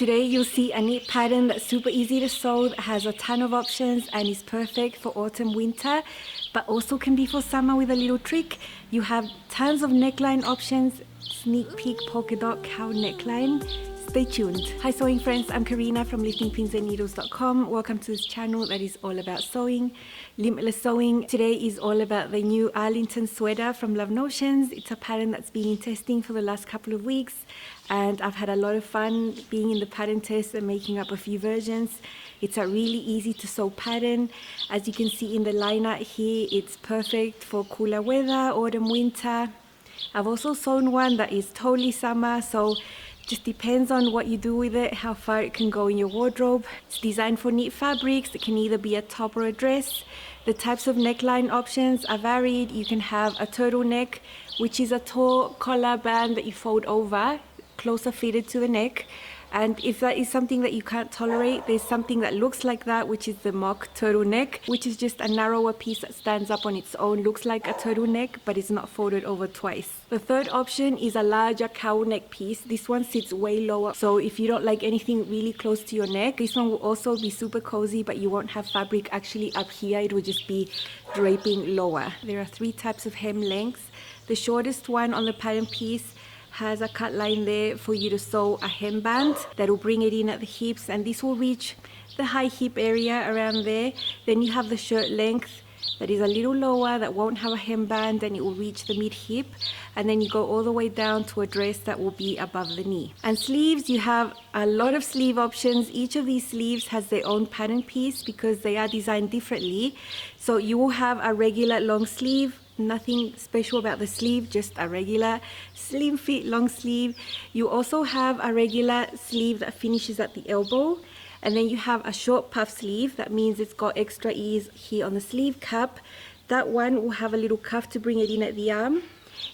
Today you'll see a neat pattern that's super easy to sew, that has a ton of options and is perfect for autumn, winter, but also can be for summer with a little trick. You have tons of neckline options, sneak peek polka dot cowl neckline. Stay tuned. Hi sewing friends, I'm Karina from liftingpinsandneedles.com. Welcome to this channel that is all about sewing, limitless sewing. Today is all about the new Arlington sweater from Love Notions. It's a pattern that's been in testing for the last couple of weeks, and I've had a lot of fun being in the pattern test and making up a few versions. It's a really easy to sew pattern. As you can see in the liner here, it's perfect for cooler weather, autumn, winter. I've also sewn one that is totally summer, so just depends on what you do with it, how far it can go in your wardrobe. It's designed for neat fabrics. It can either be a top or a dress. The types of neckline options are varied. You can have a turtleneck, which is a tall collar band that you fold over, closer fitted to the neck. And if that is something that you can't tolerate, there's something that looks like that, which is the mock turtleneck, which is just a narrower piece that stands up on its own, looks like a turtleneck, but it's not folded over twice. The third option is a larger cowl neck piece. This one sits way lower, so if you don't like anything really close to your neck, this one will also be super cozy, but you won't have fabric actually up here. It will just be draping lower. There are three types of hem lengths. The shortest one on the pattern piece has a cut line there for you to sew a hemband that will bring it in at the hips, and this will reach the high hip area around there. Then you have the shirt length that is a little lower, that won't have a hemband, and it will reach the mid hip, and then you go all the way down to a dress that will be above the knee. And sleeves, you have a lot of sleeve options. Each of these sleeves has their own pattern piece because they are designed differently. So you will have a regular long sleeve, nothing special about the sleeve, just a regular slim fit long sleeve. You also have a regular sleeve that finishes at the elbow, and then you have a short puff sleeve. That means it's got extra ease here on the sleeve cup. That one will have a little cuff to bring it in at the arm.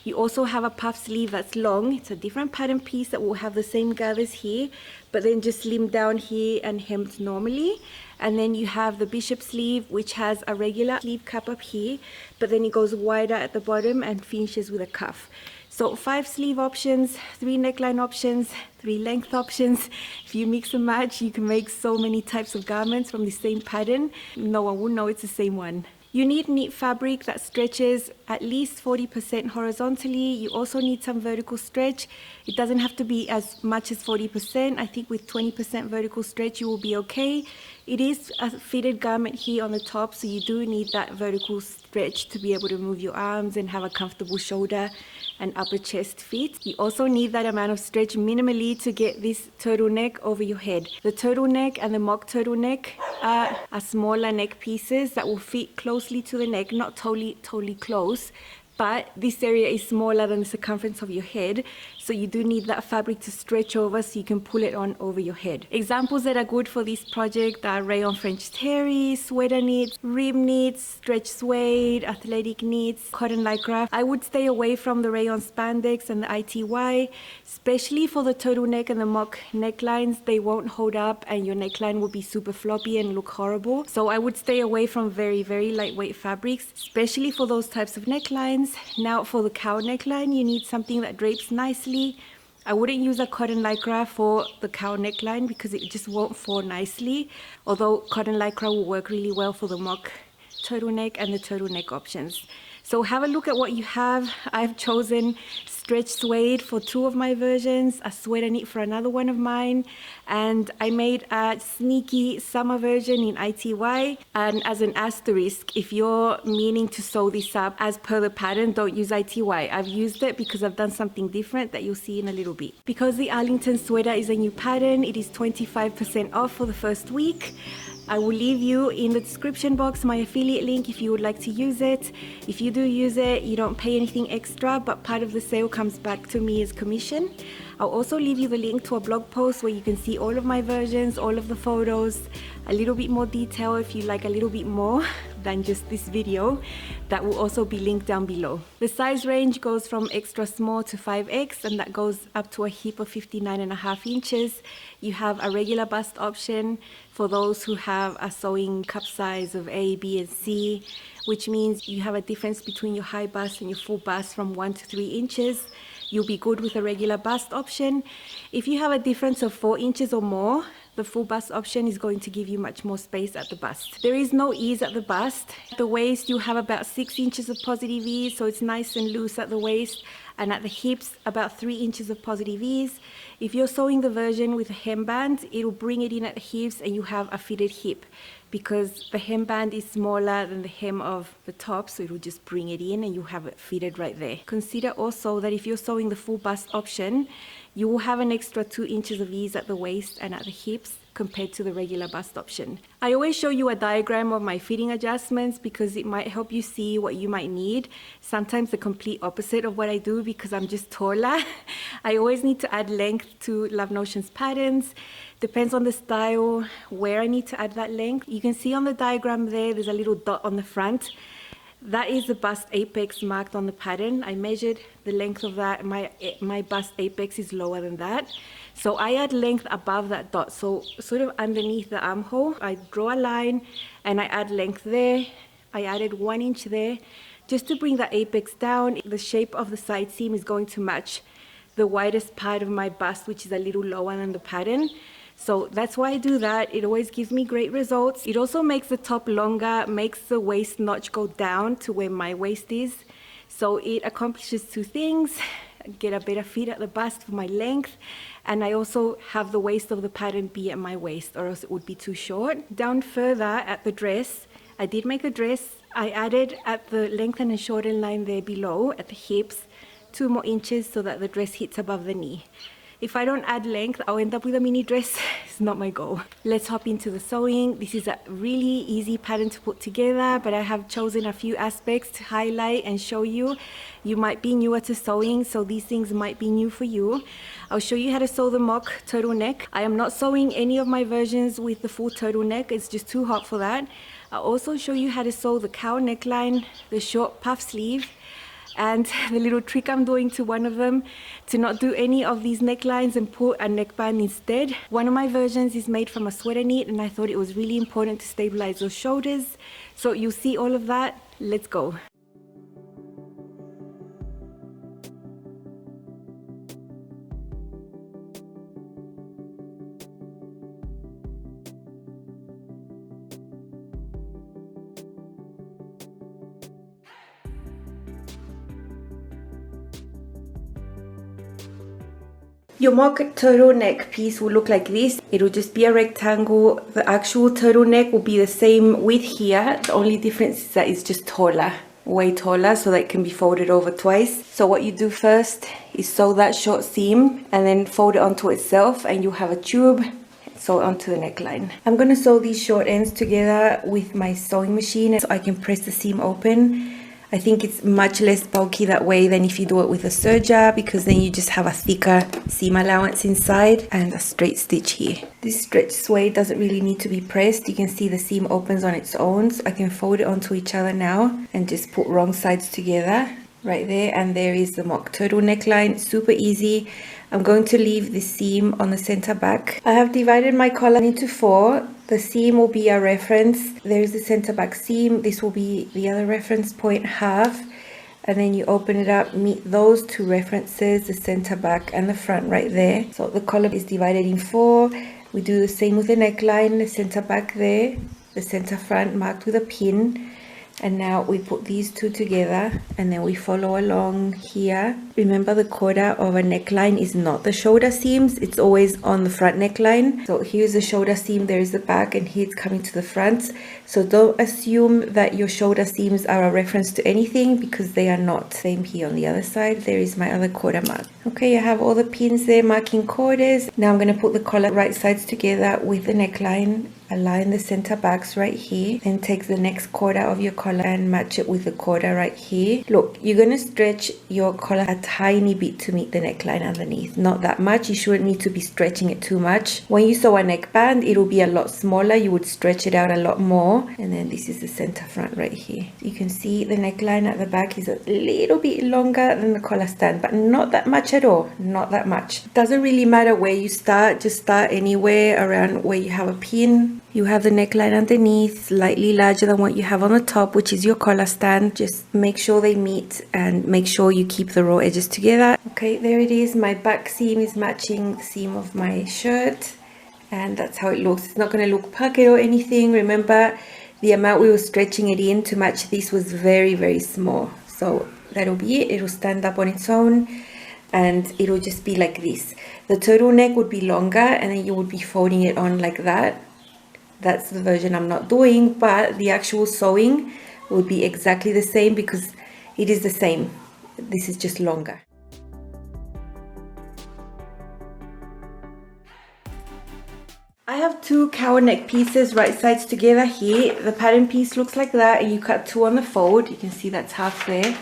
You also have a puff sleeve that's long. It's a different pattern piece that will have the same gathers here, but then just slimmed down here and hemmed normally. And then you have the bishop sleeve, which has a regular sleeve cup up here, but then it goes wider at the bottom and finishes with a cuff. So 5 sleeve options, 3 neckline options, 3 length options. If you mix and match, you can make so many types of garments from the same pattern. No one will know it's the same one. You need neat fabric that stretches at least 40% horizontally. You also need some vertical stretch. It doesn't have to be as much as 40%. I think with 20% vertical stretch, you will be okay. It is a fitted garment here on the top, so you do need that vertical stretch to be able to move your arms and have a comfortable shoulder and upper chest fit. You also need that amount of stretch minimally to get this turtleneck over your head. The turtleneck and the mock turtleneck are smaller neck pieces that will fit closely to the neck, not totally close, but this area is smaller than the circumference of your head, so you do need that fabric to stretch over so you can pull it on over your head. Examples that are good for this project are rayon French terry, sweater knits, rib knits, stretch suede, athletic knits, cotton lycra. I would stay away from the rayon spandex and the ITY, especially for the turtleneck and the mock necklines. They won't hold up and your neckline will be super floppy and look horrible. So I would stay away from very lightweight fabrics, especially for those types of necklines. Now for the cowl neckline, you need something that drapes nicely. I wouldn't use a cotton lycra for the cowl neckline because it just won't fall nicely, although cotton lycra will work really well for the mock turtleneck and the turtleneck options. So have a look at what you have. I've chosen stretch suede for 2 of my versions, a sweater knit for another one of mine, and I made a sneaky summer version in ITY. And as an asterisk, if you're meaning to sew this up as per the pattern, don't use ITY. I've used it because I've done something different that you'll see in a little bit. Because the Arlington sweater is a new pattern, it is 25% off for the first week. I will leave you in the description box my affiliate link if you would like to use it. If you do use it, you don't pay anything extra, but part of the sale comes back to me as commission. I'll also leave you the link to a blog post where you can see all of my versions, all of the photos, a little bit more detail if you like a little bit more than just this video. That will also be linked down below. The size range goes from extra small to 5X, and that goes up to a hip of 59.5 inches. You have a regular bust option for those who have a sewing cup size of A, B, and C, which means you have a difference between your high bust and your full bust from 1 to 3 inches. you'll be good with a regular bust option. If you have a difference of 4 inches or more, the full bust option is going to give you much more space at the bust. There is no ease at the bust. At the waist, you have about 6 inches of positive ease, so it's nice and loose at the waist. And at the hips, about 3 inches of positive ease. If you're sewing the version with a hemband, it'll bring it in at the hips and you have a fitted hip, because the hemband is smaller than the hem of the top, so it'll just bring it in and you have it fitted right there. Consider also that if you're sewing the full bust option, you will have an extra 2 inches of ease at the waist and at the hips compared to the regular bust option. I always show you a diagram of my fitting adjustments because it might help you see what you might need. Sometimes the complete opposite of what I do because I'm just taller. I always need to add length to Love Notion's patterns. Depends on the style, where I need to add that length. You can see on the diagram there's a little dot on the front. That is the bust apex marked on the pattern. I measured the length of that. My bust apex is lower than that. So I add length above that dot. So sort of underneath the armhole, I draw a line and I add length there. I added 1 inch there just to bring the apex down. The shape of the side seam is going to match the widest part of my bust, which is a little lower than the pattern. So that's why I do that. It always gives me great results. It also makes the top longer, makes the waist notch go down to where my waist is. So it accomplishes 2 things. Get a better fit at the bust for my length, and I also have the waist of the pattern be at my waist, or else it would be too short. Down further at the dress, I did make a dress. I added at the lengthen and shorten line there below at the hips 2 more inches so that the dress hits above the knee. If I don't add length, I'll end up with a mini dress. It's not my goal. Let's hop into the sewing. This is a really easy pattern to put together, but I have chosen a few aspects to highlight and show you. You might be newer to sewing, so these things might be new for you. I'll show you how to sew the mock turtleneck. I am not sewing any of my versions with the full turtleneck. It's just too hot for that. I'll also show you how to sew the cowl neckline, the short puff sleeve, and the little trick I'm doing to one of them to not do any of these necklines and put a neckband instead. One of my versions is made from a sweater knit, and I thought it was really important to stabilize those shoulders. So you'll see all of that. Let's go. Your mock turtleneck piece will look like this. It'll just be a rectangle. The actual turtleneck will be the same width here. The only difference is that it's just taller, way taller, so that it can be folded over twice. So what you do first is sew that short seam and then fold it onto itself, and you have a tube. Sew it onto the neckline. I'm going to sew these short ends together with my sewing machine so I can press the seam open. I think it's much less bulky that way than if you do it with a serger, because then you just have a thicker seam allowance inside and a straight stitch here. This stretch suede doesn't really need to be pressed. You can see the seam opens on its own, so I can fold it onto each other now and just put wrong sides together right there. And there is the mock turtle neckline. Super easy. I'm going to leave the seam on the center back. I have divided my collar into 4. The seam will be a reference. There is the center back seam. This will be the other reference point half. And then you open it up, meet those 2 references, the center back and the front right there. So the collar is divided in 4. We do the same with the neckline, the center back there, the center front marked with a pin. And now we put these 2 together and then we follow along here. Remember, the quarter of a neckline is not the shoulder seams, it's always on the front neckline. So here's the shoulder seam, there is the back, and here it's coming to the front. So don't assume that your shoulder seams are a reference to anything, because they are not. Same here on the other side, there is my other quarter mark. Okay, I have all the pins there marking quarters. Now I'm going to put the collar right sides together with the neckline. Align the center backs right here, then take the next quarter of your collar and match it with the quarter right here. Look, you're going to stretch your collar a tiny bit to meet the neckline underneath, not that much. You shouldn't need to be stretching it too much. When you sew a neckband, it'll be a lot smaller. You would stretch it out a lot more. And then this is the center front right here. You can see the neckline at the back is a little bit longer than the collar stand, but not that much at all, not that much. Doesn't really matter where you start, just start anywhere around where you have a pin. You have the neckline underneath, slightly larger than what you have on the top, which is your collar stand. Just make sure they meet and make sure you keep the raw edges together. Okay, there it is. My back seam is matching the seam of my shirt, and that's how it looks. It's not going to look puckered or anything. Remember, the amount we were stretching it in to match this was very, very small. So that'll be it. It'll stand up on its own, and it'll just be like this. The turtleneck would be longer, and then you would be folding it on like that. That's the version I'm not doing, but the actual sewing would be exactly the same because it is the same. This is just longer. I have two cowl neck pieces right sides together here. The pattern piece looks like that, and you cut two on the fold. You can see that's half there.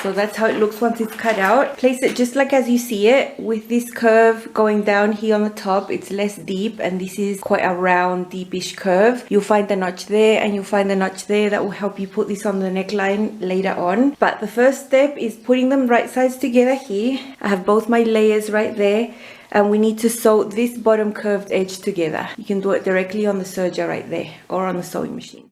So that's how it looks once it's cut out. Place it just like as you see it, with this curve going down here on the top. It's less deep, and this is quite a round, deepish curve. You'll find the notch there, and you'll find the notch there. That will help you put this on the neckline later on. But the first step is putting them right sides together here. I have both my layers right there, and we need to sew this bottom curved edge together. You can do it directly on the serger right there, or on the sewing machine.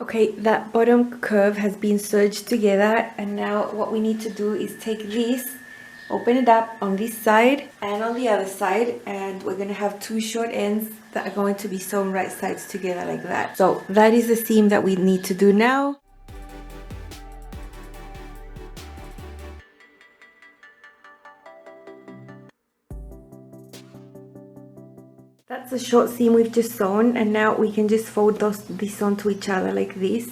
Okay, that bottom curve has been serged together, and now what we need to do is take this, open it up on this side and on the other side, and we're going to have two short ends that are going to be sewn right sides together like that. So that is the seam that we need to do now. That's the short seam we've just sewn, and now we can just fold this onto each other like this.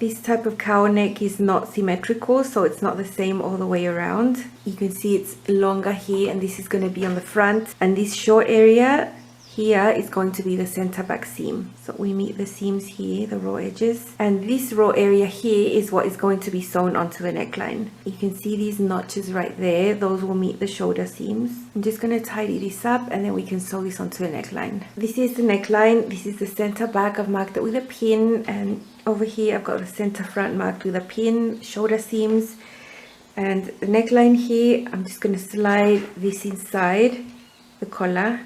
This type of cowl neck is not symmetrical, so it's not the same all the way around. You can see it's longer here, and this is going to be on the front, and this short area here is going to be the center back seam. So we meet the seams here, the raw edges, and this raw area here is what is going to be sewn onto the neckline. You can see these notches right there, those will meet the shoulder seams. I'm just going to tidy this up, and then we can sew this onto the neckline. This is the neckline, this is the center back. I've marked it with a pin, and over here I've got the center front marked with a pin, shoulder seams, and the neckline here. I'm just going to slide this inside the collar,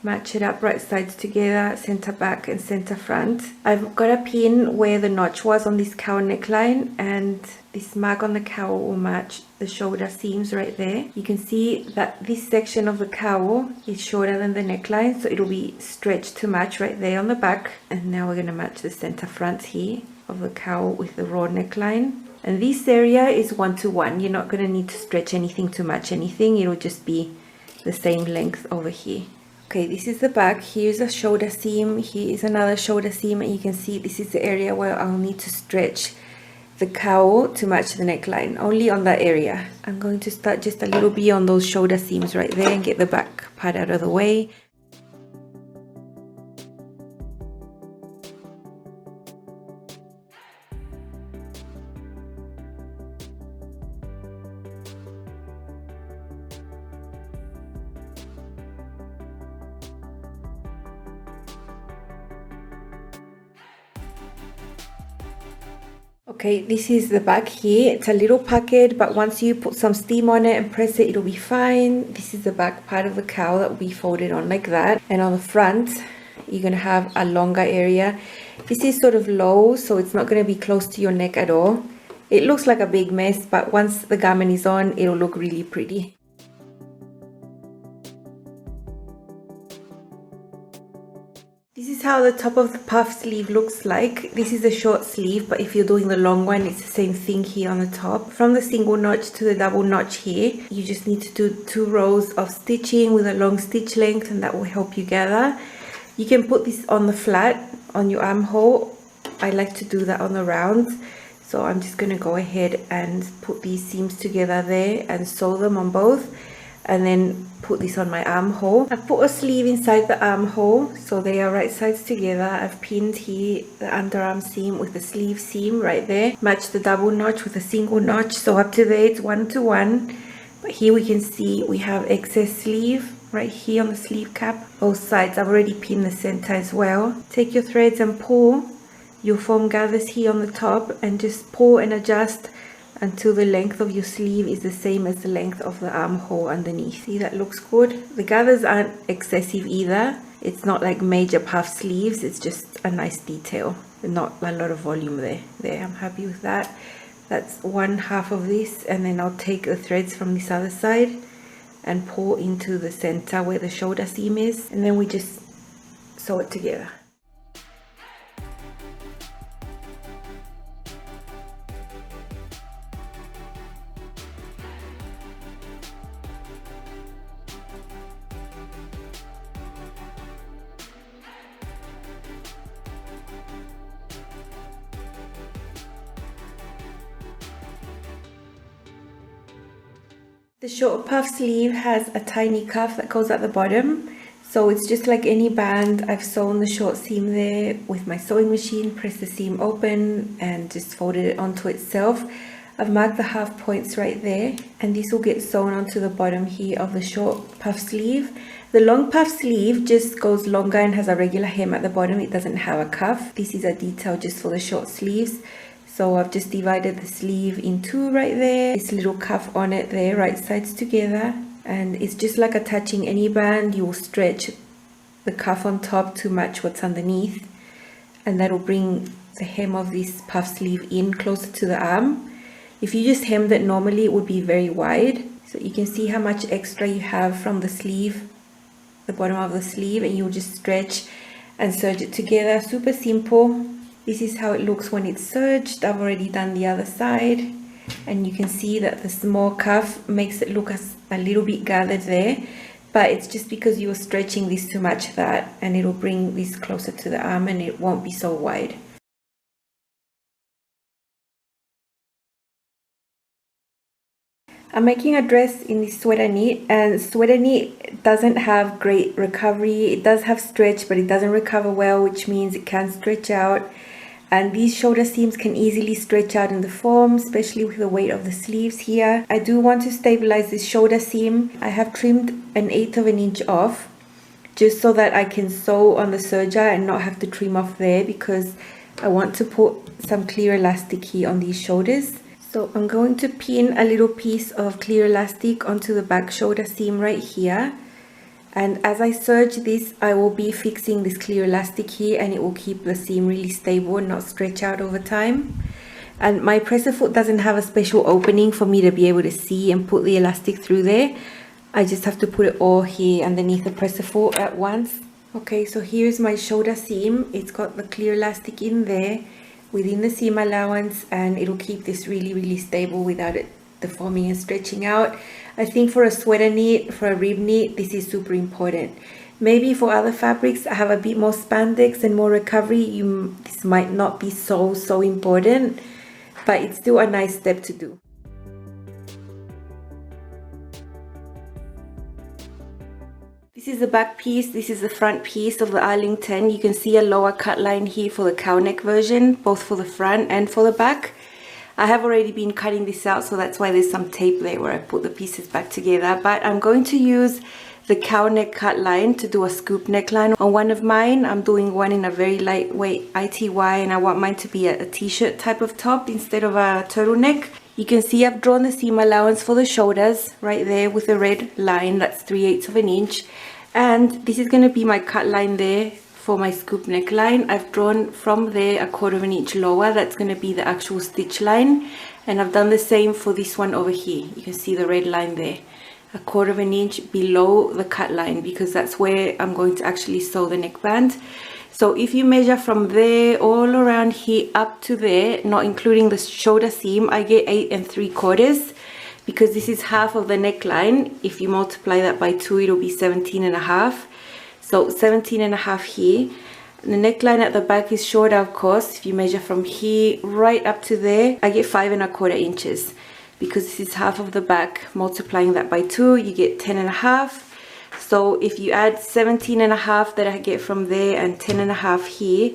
match it up right sides together, center back and center front. I've got a pin where the notch was on this cowl neckline, and this mark on the cowl will match the shoulder seams right there. You can see that this section of the cowl is shorter than the neckline, so it'll be stretched to match right there on the back. And now we're going to match the center front here of the cowl with the raw neckline. And this area is 1-to-1. You're not going to need to stretch anything to match anything. It'll just be the same length over here. Okay, this is the back. Here's a shoulder seam, here is another shoulder seam, and you can see this is the area where I'll need to stretch the cowl to match the neckline, only on that area. I'm going to start just a little bit on those shoulder seams right there and get the back part out of the way. Okay, this is the back here. It's a little puckered, but once you put some steam on it and press it, it'll be fine. This is the back part of the cowl that will be folded on like that. And on the front, you're going to have a longer area. This is sort of low, so it's not going to be close to your neck at all. It looks like a big mess, but once the garment is on, it'll look really pretty. This is how the top of the puff sleeve looks like. This is a short sleeve, but if you're doing the long one, it's the same thing here on the top. From the single notch to the double notch here, you just need to do 2 rows of stitching with a long stitch length, and that will help you gather. You can put this on the flat, on your armhole. I like to do that on the round. So I'm just going to go ahead and put these seams together there and sew them on both, and then put this on my armhole. I've put a sleeve inside the armhole, so they are right sides together. I've pinned here the underarm seam with the sleeve seam right there. Match the double notch with a single notch, so up to there it's 1-to-1. But here we can see we have excess sleeve right here on the sleeve cap, both sides. I've already pinned the center as well. Take your threads and pull your foam gathers here on the top, and just pull and adjust until the length of your sleeve is the same as the length of the armhole underneath. See, that looks good. The gathers aren't excessive either. It's not like major puff sleeves, it's just a nice detail. Not a lot of volume there. I'm happy with that. That's one half of this, and then I'll take the threads from this other side and pull into the center where the shoulder seam is, and then we just sew it together. The short puff sleeve has a tiny cuff that goes at the bottom, so it's just like any band. I've sewn the short seam there with my sewing machine, pressed the seam open and just folded it onto itself. I've marked the half points right there, and this will get sewn onto the bottom here of the short puff sleeve. The long puff sleeve just goes longer and has a regular hem at the bottom. It doesn't have a cuff. This is a detail just for the short sleeves. So I've just divided the sleeve in two right there. This little cuff on it there, right sides together. And it's just like attaching any band. You will stretch the cuff on top to match what's underneath. And that will bring the hem of this puff sleeve in closer to the arm. If you just hemmed it normally, it would be very wide. So you can see how much extra you have from the sleeve, the bottom of the sleeve, and you'll just stretch and serge it together. Super simple. This is how it looks when it's serged. I've already done the other side, and you can see that the small cuff makes it look a little bit gathered there, but it's just because you were stretching this to match that, and it'll bring this closer to the arm and it won't be so wide. I'm making a dress in this sweater knit, and sweater knit doesn't have great recovery. It does have stretch, but it doesn't recover well, which means it can stretch out. And these shoulder seams can easily stretch out in the form, especially with the weight of the sleeves here. I do want to stabilize this shoulder seam. I have trimmed 1/8 of an inch off, just so that I can sew on the serger and not have to trim off there, because I want to put some clear elastic here on these shoulders. So I'm going to pin a little piece of clear elastic onto the back shoulder seam right here. And as I serge this, I will be fixing this clear elastic here, and it will keep the seam really stable and not stretch out over time. And my presser foot doesn't have a special opening for me to be able to see and put the elastic through there. I just have to put it all here underneath the presser foot at once. Okay, so here's my shoulder seam. It's got the clear elastic in there within the seam allowance, and it'll keep this really stable without it deforming and stretching out. I think for a sweater knit, for a rib knit, this is super important. Maybe for other fabrics that have a bit more spandex and more recovery, this might not be so important, but it's still a nice step to do. This is the back piece, this is the front piece of the Arlington. You can see a lower cut line here for the cowl neck version, both for the front and for the back. I have already been cutting this out, so that's why there's some tape there where I put the pieces back together. But I'm going to use the cowl neck cut line to do a scoop neckline on one of mine. I'm doing one in a very lightweight ITY, and I want mine to be a t-shirt type of top instead of a turtleneck. You can see I've drawn the seam allowance for the shoulders right there with the red line. That's 3/8 of an inch. And this is going to be my cut line there for my scoop neckline. I've drawn from there 1/4 of an inch lower. That's going to be the actual stitch line. And I've done the same for this one over here. You can see the red line there. 1/4 of an inch below the cut line, because that's where I'm going to actually sew the neckband. So if you measure from there all around here up to there, not including the shoulder seam, I get 8 3/4, because this is half of the neckline. If you multiply that by 2, it'll be 17.5. So 17.5 here. The neckline at the back is shorter, of course. If you measure from here right up to there, I get 5 1/4 inches, because this is half of the back. Multiplying that by 2, you get 10.5. So if you add 17.5 that I get from there and 10.5 here,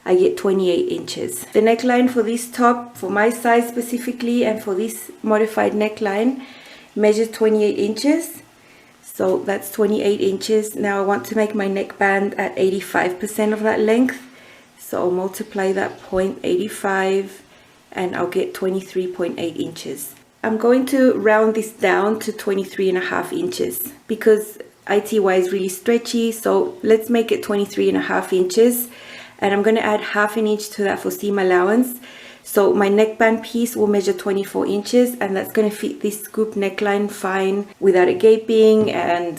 I get 28 inches. The neckline for this top, for my size specifically, and for this modified neckline, measures 28 inches. So that's 28 inches. Now I want to make my neckband at 85% of that length. So I'll multiply that 0.85 and I'll get 23.8 inches. I'm going to round this down to 23.5 inches because ITY is really stretchy. So let's make it 23.5 inches. And I'm going to add half an inch to that for seam allowance. So my neckband piece will measure 24 inches and that's going to fit this scoop neckline fine without it gaping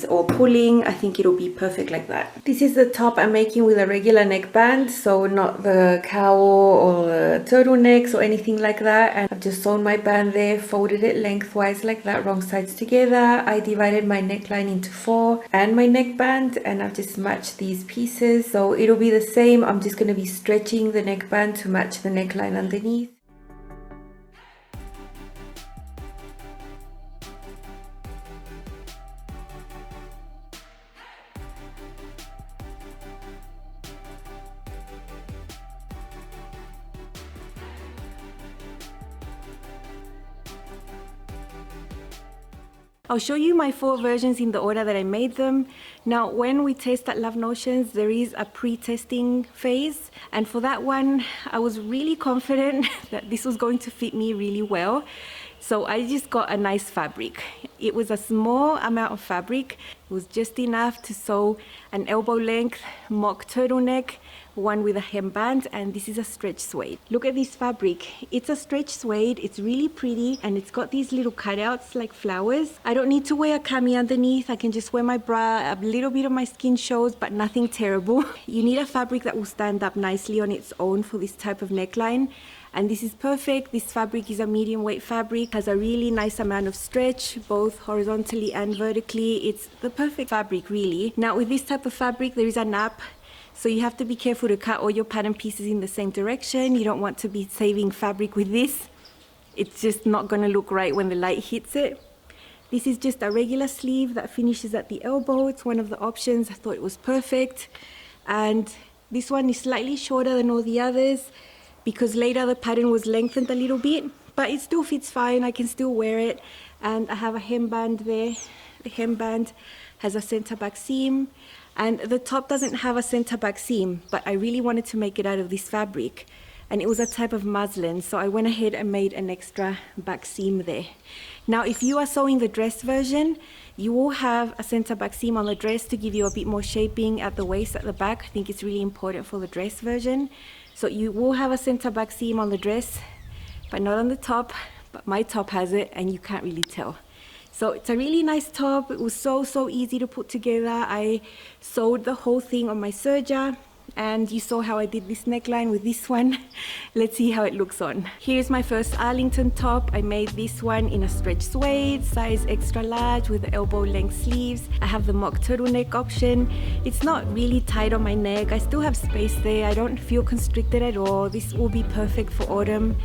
or pulling. I think it'll be perfect like that. This is the top I'm making with a regular neckband, so not the cowl or the turtlenecks or anything like that. And I've just sewn my band there, folded it lengthwise like that, wrong sides together. I divided my neckline into 4 and my neckband, and I've just matched these pieces. So it'll be the same. I'm just going to be stretching the neckband to match the neckline underneath. I'll show you my 4 versions in the order that I made them. Now, when we test at Love Notions, there is a pre-testing phase. And for that one, I was really confident that this was going to fit me really well. So I just got a nice fabric. It was a small amount of fabric. It was just enough to sew an elbow length mock turtleneck, one with a hemband, and this is a stretch suede. Look at this fabric. It's a stretch suede. It's really pretty and it's got these little cutouts like flowers. I don't need to wear a cami underneath. I can just wear my bra. A little bit of my skin shows, but nothing terrible. You need a fabric that will stand up nicely on its own for this type of neckline. And this is perfect. This fabric is a medium weight fabric, has a really nice amount of stretch, both horizontally and vertically. It's the perfect fabric, really. Now with this type of fabric, there is a nap. So you have to be careful to cut all your pattern pieces in the same direction. You don't want to be saving fabric with this. It's just not going to look right when the light hits it. This is just a regular sleeve that finishes at the elbow. It's one of the options. I thought it was perfect. And this one is slightly shorter than all the others because later the pattern was lengthened a little bit, but it still fits fine. I can still wear it. And I have a hemband there. The hemband has a center back seam. And the top doesn't have a center back seam, but I really wanted to make it out of this fabric. And it was a type of muslin, so I went ahead and made an extra back seam there. Now, if you are sewing the dress version, you will have a center back seam on the dress to give you a bit more shaping at the waist, at the back. I think it's really important for the dress version. So you will have a center back seam on the dress, but not on the top. But my top has it, and you can't really tell. So it's a really nice top. It was so easy to put together. I sewed the whole thing on my serger, and you saw how I did this neckline with this one. Let's see how it looks on. Here's my first Arlington top. I made this one in a stretch suede, size extra large with elbow length sleeves. I have the mock turtleneck option. It's not really tight on my neck. I still have space there. I don't feel constricted at all. This will be perfect for autumn,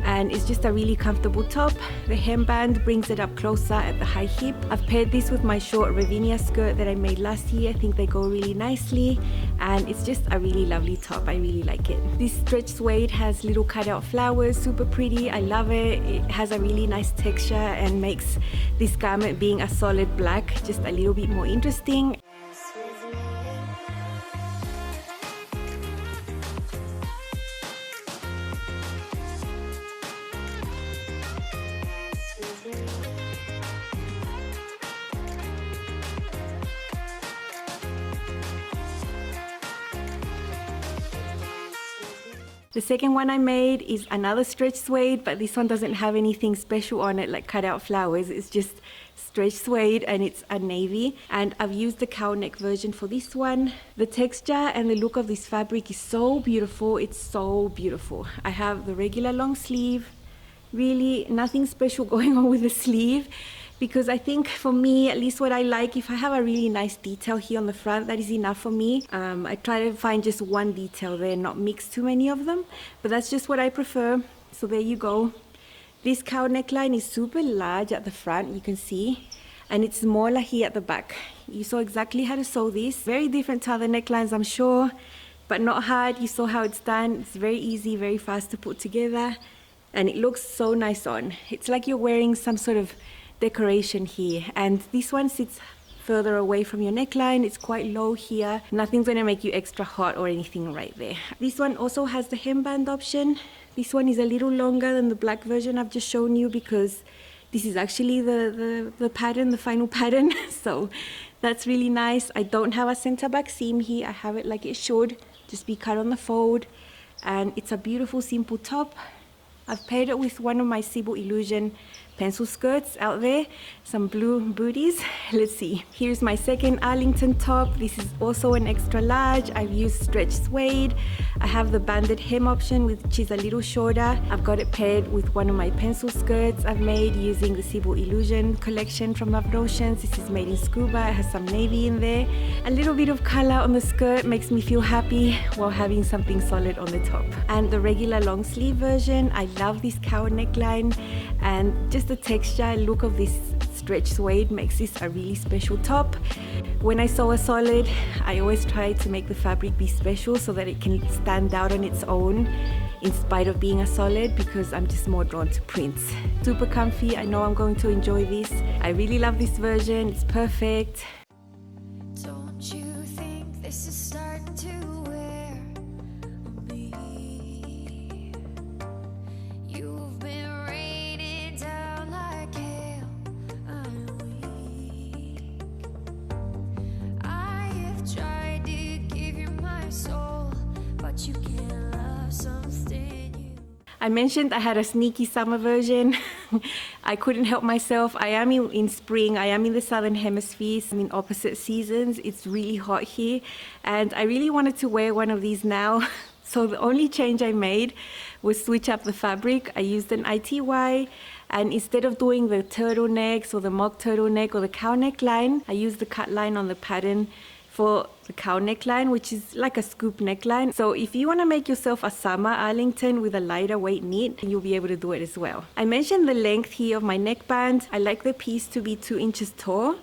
and it's just a really comfortable top. The hemband brings it up closer at the high hip. I've paired this with my short Ravinia skirt that I made last year. I think they go really nicely, and it's just a really lovely top. I really like it. This stretch suede has little cutout flowers, super pretty. I love it. It has a really nice texture and makes this garment being a solid black just a little bit more interesting. The second one I made is another stretch suede, but this one doesn't have anything special on it like cutout flowers. It's just stretch suede and it's a navy. And I've used the cowl neck version for this one. The texture and the look of this fabric is so beautiful. It's so beautiful. I have the regular long sleeve. Really nothing special going on with the sleeve, because I think for me, at least what I like, if I have a really nice detail here on the front, that is enough for me. I try to find just one detail there, not mix too many of them, but that's just what I prefer. So there you go. This cowl neckline is super large at the front, you can see, and it's smaller here at the back. You saw exactly how to sew this. Very different to other necklines, I'm sure, but not hard. You saw how it's done. It's very easy, very fast to put together, and it looks so nice on. It's like you're wearing some sort of decoration here, and this one sits further away from your neckline. It's quite low here. Nothing's gonna make you extra hot or anything right there. This one also has the hemband option. This one is a little longer than the black version I've just shown you because this is actually the pattern, the final pattern. So that's really nice. I don't have a center back seam here. I have it like it should, just be cut on the fold. And it's a beautiful simple top. I've paired it with one of my Sibo Illusion pencil skirts out there, some blue booties. Let's see. Here's my second Arlington top. This is also an extra large. I've used stretch suede. I have the banded hem option, which is a little shorter. I've got it paired with one of my pencil skirts I've made using the Sibo Illusion collection from Love Notions. This is made in scuba. It has some navy in there. A little bit of color on the skirt makes me feel happy while having something solid on the top. And the regular long sleeve version, I love this cowl neckline, and just the texture and look of this stretch suede makes this a really special top. When I sew a solid, I always try to make the fabric be special so that it can stand out on its own in spite of being a solid, because I'm just more drawn to prints. Super comfy. I know I'm going to enjoy this. I really love this version. It's perfect. Don't you think this is starting to wear on me? You've been raining down like hail. I'm weak. I have tried to give you my soul, but you can't love something you. I mentioned I had a sneaky summer version. I couldn't help myself. I am in spring. I am in the southern hemisphere. I'm in opposite seasons. It's really hot here, and I really wanted to wear one of these now. So the only change I made was switch up the fabric. I used an ITY, and instead of doing the turtlenecks or the mock turtleneck or the cowl neckline, I used the cut line on the pattern for the cowl neckline, which is like a scoop neckline. So if you want to make yourself a summer Arlington with a lighter weight knit, you'll be able to do it as well. I mentioned the length here of my neckband. I like the piece to be 2 inches tall.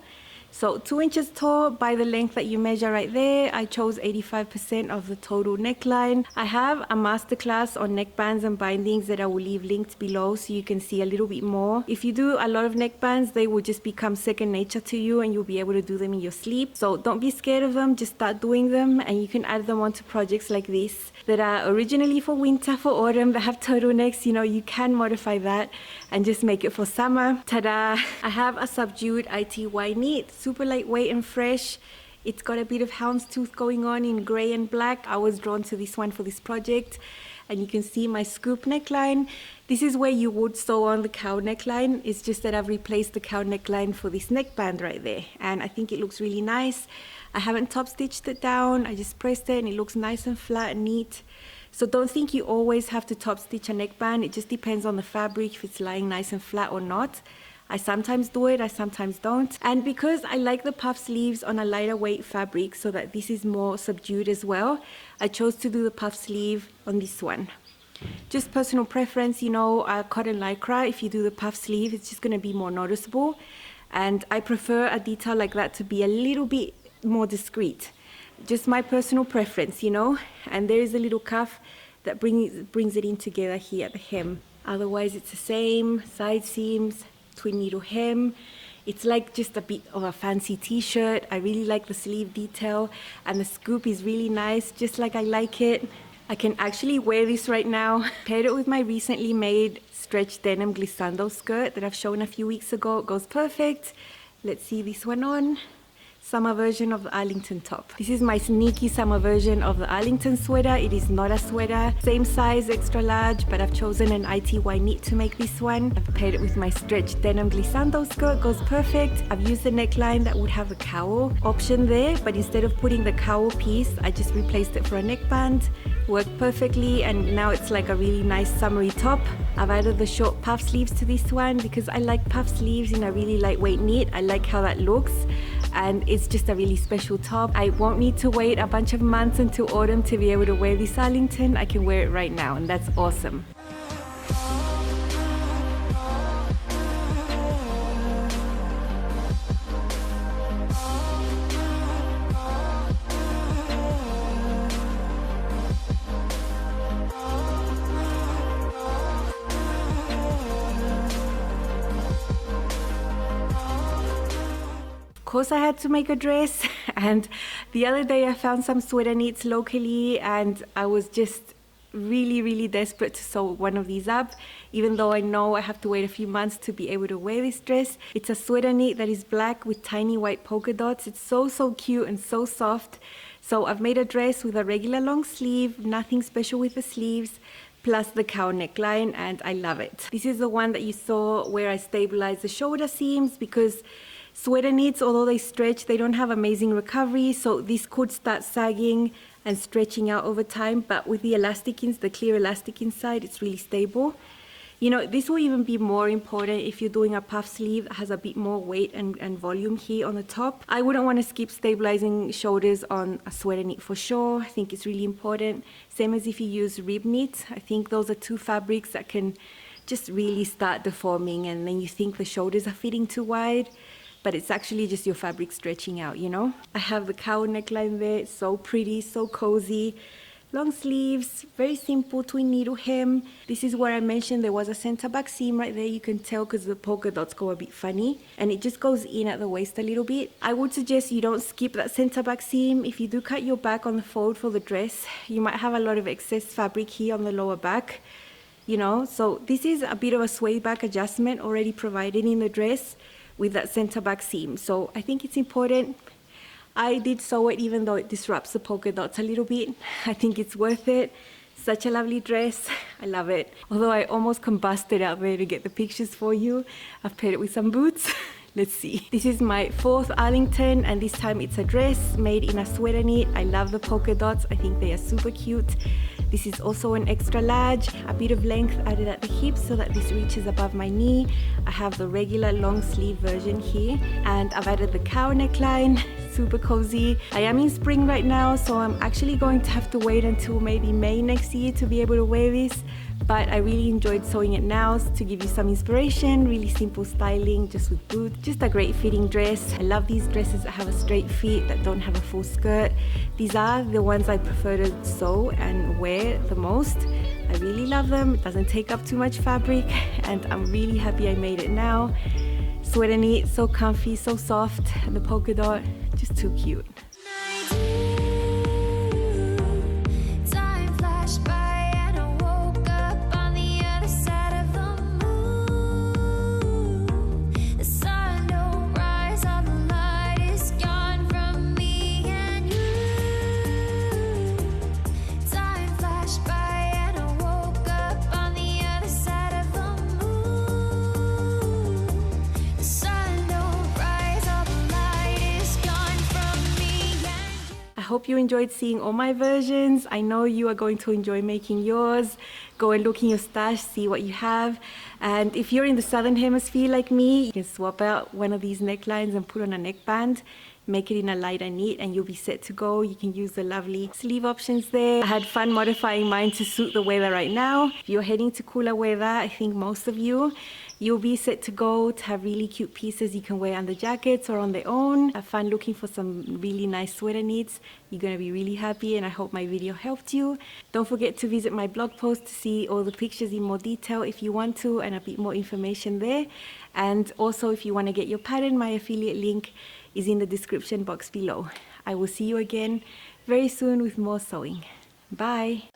So 2 inches tall by the length that you measure right there. I chose 85% of the total neckline. I have a masterclass on neckbands and bindings that I will leave linked below so you can see a little bit more. If you do a lot of neckbands, they will just become second nature to you and you'll be able to do them in your sleep. So don't be scared of them, just start doing them, and you can add them onto projects like this that are originally for winter, for autumn, that have turtlenecks. You know, you can modify that and just make it for summer. Ta-da! I have a subdued ITY knit, super lightweight and fresh. It's got a bit of houndstooth going on in gray and black. I was drawn to this one for this project. And you can see my scoop neckline. This is where you would sew on the cowl neckline. It's just that I've replaced the cowl neckline for this neckband right there. And I think it looks really nice. I haven't top stitched it down. I just pressed it and it looks nice and flat and neat. So don't think you always have to top stitch a neckband. It just depends on the fabric, if it's lying nice and flat or not. I sometimes do it, I sometimes don't. And because I like the puff sleeves on a lighter weight fabric so that this is more subdued as well, I chose to do the puff sleeve on this one. Just personal preference, you know, cotton lycra, if you do the puff sleeve, it's just gonna be more noticeable. And I prefer a detail like that to be a little bit more discreet. Just my personal preference, you know. And there is a little cuff that brings it in together here at the hem. Otherwise it's the same, side seams, twin needle hem. It's like just a bit of a fancy t-shirt. I really like the sleeve detail, and the scoop is really nice, just like I like it. I can actually wear this right now. Paired it with my recently made stretch denim glissando skirt that I've shown a few weeks ago. It goes perfect. Let's see this one on. Summer version of the Arlington top. This is my sneaky summer version of the Arlington sweater. It is not a sweater. Same size, extra large, but I've chosen an ITY knit to make this one. I've paired it with my stretch denim glissando skirt. Goes perfect. I've used the neckline that would have a cowl option there, but instead of putting the cowl piece, I just replaced it for a neckband. Worked perfectly, and now it's like a really nice summery top. I've added the short puff sleeves to this one because I like puff sleeves in a really lightweight knit. I like how that looks, and it's just a really special top. I won't need to wait a bunch of months until autumn to be able to wear this Arlington. I can wear it right now, and that's awesome. Of course I had to make a dress. And the other day I found some sweater knits locally and I was just really desperate to sew one of these up, even though I know I have to wait a few months to be able to wear this dress. It's a sweater knit that is black with tiny white polka dots. It's so cute and so soft. So I've made a dress with a regular long sleeve, nothing special with the sleeves, plus the cowl neckline, and I love it. This is the one that you saw where I stabilized the shoulder seams, because sweater knits, although they stretch, they don't have amazing recovery, so this could start sagging and stretching out over time, but with the elastic, the clear elastic inside, it's really stable. You know, this will even be more important if you're doing a puff sleeve that has a bit more weight and volume here on the top. I wouldn't want to skip stabilizing shoulders on a sweater knit for sure. I think it's really important. Same as if you use rib knit. I think those are two fabrics that can just really start deforming, and then you think the shoulders are fitting too wide, but it's actually just your fabric stretching out, you know? I have the cowl neckline there. It's so pretty, so cozy. Long sleeves, very simple twin needle hem. This is where I mentioned there was a center back seam right there. You can tell because the polka dots go a bit funny and it just goes in at the waist a little bit. I would suggest you don't skip that center back seam. If you do cut your back on the fold for the dress, you might have a lot of excess fabric here on the lower back, you know? So this is a bit of a sway back adjustment already provided in the dress with that center back seam. So I think it's important. I did sew it even though it disrupts the polka dots a little bit. I think it's worth it. Such a lovely dress. I love it. Although I almost combusted out there to get the pictures for you. I've paired it with some boots. Let's see. This is my 4th Arlington, and this time it's a dress made in a sweater knit. I love the polka dots. I think they are super cute. This is also an extra large, a bit of length added at the hips so that this reaches above my knee. I have the regular long sleeve version here, and I've added the cowl neckline, super cozy. I am in spring right now, so I'm actually going to have to wait until maybe May next year to be able to wear this. But I really enjoyed sewing it now to give you some inspiration. Really simple styling, just with boots. Just a great fitting dress. I love these dresses that have a straight fit, that don't have a full skirt. These are the ones I prefer to sew and wear the most. I really love them. It doesn't take up too much fabric, and I'm really happy I made it now. Sweater knit, so comfy, so soft, and the polka dot, just too cute. Time flashed by. I hope you enjoyed seeing all my versions. I know you are going to enjoy making yours. Go and look in your stash, see what you have. And if you're in the Southern Hemisphere like me, you can swap out one of these necklines and put on a neckband. Make it in a lighter knit and you'll be set to go. You can use the lovely sleeve options there. I had fun modifying mine to suit the weather right now. If you're heading to cooler weather, I think most of you'll be set to go to have really cute pieces you can wear under jackets or on their own. Have fun looking for some really nice sweater knits. You're gonna be really happy, and I hope my video helped you. Don't forget to visit my blog post to see all the pictures in more detail if you want to, and a bit more information there. And also, if you want to get your pattern, my affiliate link is in the description box below. I will see you again very soon with more sewing. Bye.